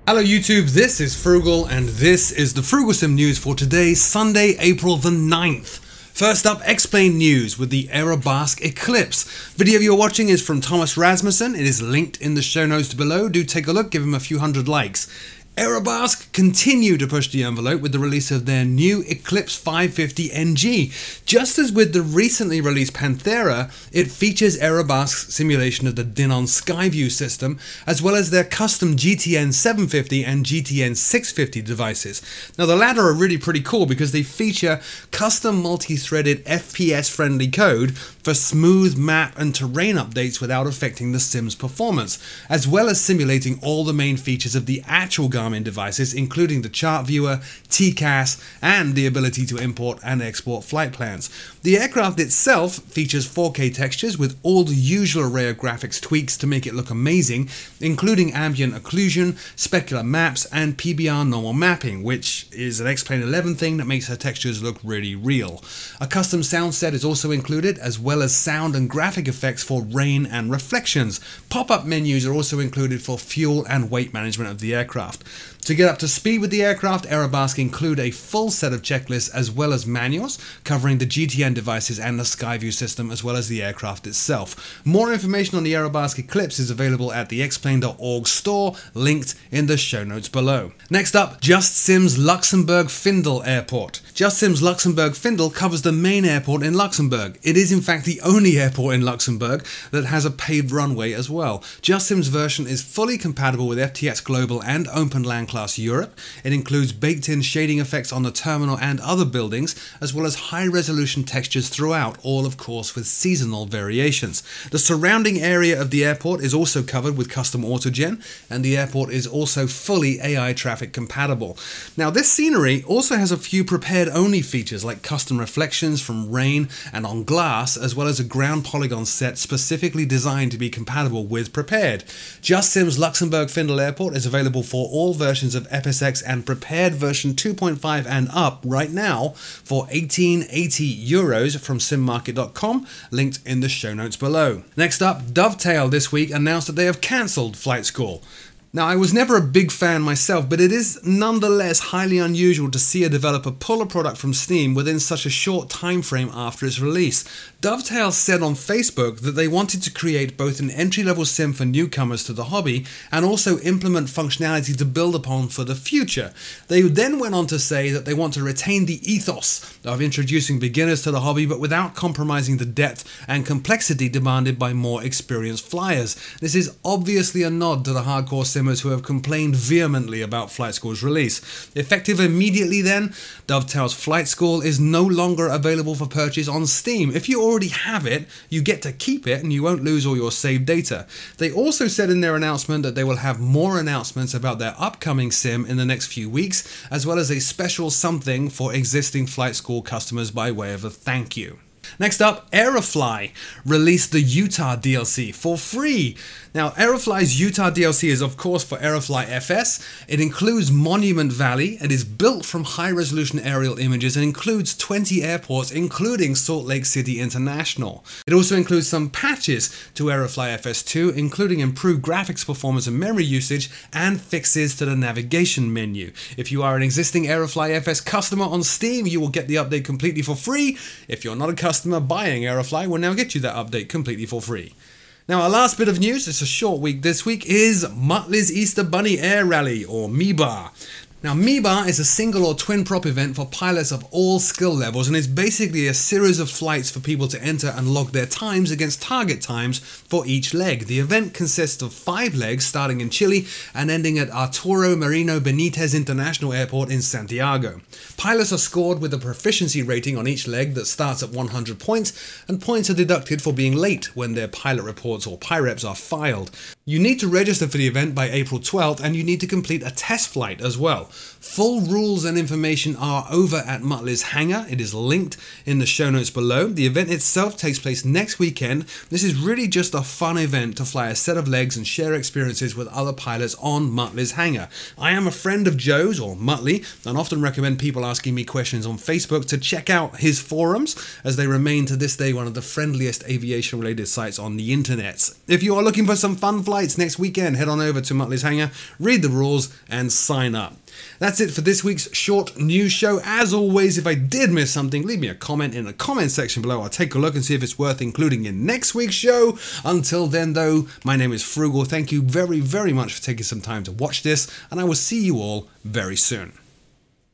Hello YouTube, this is Frugal and this is the Frooglesim news for today, Sunday, April the 9th. First up, Explain News with the Arabask Eclipse. Video you're watching is from Thomas Rasmussen. It is linked in the show notes below. Do take a look, give him a few hundred likes. Arabask continue to push the envelope with the release of their new Eclipse 550 NG. Just as with the recently released Panthera, it features Arabask's simulation of the Denon Skyview system, as well as their custom GTN 750 and GTN 650 devices. Now the latter are really pretty cool because they feature custom multi-threaded FPS-friendly code for smooth map and terrain updates without affecting the sim's performance, as well as simulating all the main features of the actual Garmin devices, including the chart viewer, TCAS, and the ability to import and export flight plans. The aircraft itself features 4K textures with all the usual array of graphics tweaks to make it look amazing, including ambient occlusion, specular maps, and PBR normal mapping, which is an X-Plane 11 thing that makes her textures look really real. A custom sound set is also included, as well as sound and graphic effects for rain and reflections. Pop-up menus are also included for fuel and weight management of the aircraft. To get up to speed with the aircraft, Arabask include a full set of checklists as well as manuals covering the GTN devices and the Skyview system, as well as the aircraft itself. More information on the Arabask Eclipse is available at the xplane.org store, linked in the show notes below. Next up, JustSim's Luxembourg Findel Airport. JustSim's Luxembourg Findel covers the main airport in Luxembourg. It is in fact the only airport in Luxembourg that has a paved runway as well. JustSim's version is fully compatible with FTX Global and OpenLand Class Europe. It includes baked-in shading effects on the terminal and other buildings, as well as high-resolution textures throughout, all of course with seasonal variations. The surrounding area of the airport is also covered with custom autogen, and the airport is also fully AI traffic compatible. Now this scenery also has a few prepared-only features like custom reflections from rain and on glass, as well as a ground polygon set specifically designed to be compatible with prepared. JustSim's Luxembourg Findel Airport is available for all versions of FSX and prepared version 2.5 and up right now for 1880 euros from simmarket.com, linked in the show notes below. Next up, Dovetail this week announced that they have cancelled Flight School. Now, I was never a big fan myself, but it is nonetheless highly unusual to see a developer pull a product from Steam within such a short time frame after its release. Dovetail said on Facebook that they wanted to create both an entry-level sim for newcomers to the hobby and also implement functionality to build upon for the future. They then went on to say that they want to retain the ethos of introducing beginners to the hobby, but without compromising the depth and complexity demanded by more experienced flyers. This is obviously a nod to the hardcore sim who have complained vehemently about Flight School's release. Effective immediately then, Dovetail's Flight School is no longer available for purchase on Steam. If you already have it, you get to keep it and you won't lose all your saved data. They also said in their announcement that they will have more announcements about their upcoming sim in the next few weeks, as well as a special something for existing Flight School customers by way of a thank you. Next up, ArrowFly released the Utah DLC for free. Now, ArrowFly's Utah DLC is of course for ArrowFly FS. It includes Monument Valley. It is built from high-resolution aerial images and includes 20 airports, including Salt Lake City International. It also includes some patches to ArrowFly FS2, including improved graphics performance and memory usage, and fixes to the navigation menu. If you are an existing ArrowFly FS customer on Steam, you will get the update completely for free. If you're not a customer buying ArrowFly, will now get you that update completely for free. Now, our last bit of news, it's a short week this week, is Muttley's Easter Bunny Air Rally, or MeBar. Now, MeBar is a single or twin prop event for pilots of all skill levels, and it's basically a series of flights for people to enter and log their times against target times for each leg. The event consists of 5 legs starting in Chile and ending at Arturo Merino Benitez International Airport in Santiago. Pilots are scored with a proficiency rating on each leg that starts at 100 points, and points are deducted for being late when their pilot reports or PIREPs are filed. You need to register for the event by April 12th, and you need to complete a test flight as well. Full rules and information are over at Muttley's hangar. It is linked in the show notes below. The event itself takes place next weekend. This is really just a fun event to fly a set of legs and share experiences with other pilots on Muttley's hangar. I am a friend of Joe's, or Muttley, and often recommend people asking me questions on Facebook to check out his forums, as they remain to this day one of the friendliest aviation related sites on the internet. If you are looking for some fun flying flights next weekend, head on over to Muttley's Hangar, read the rules, and sign up. That's it for this week's short news show. As always, if I did miss something, leave me a comment in the comment section below. I'll take a look and see if it's worth including in next week's show. Until then, though, my name is Frugal. Thank you very, very much for taking some time to watch this, and I will see you all very soon.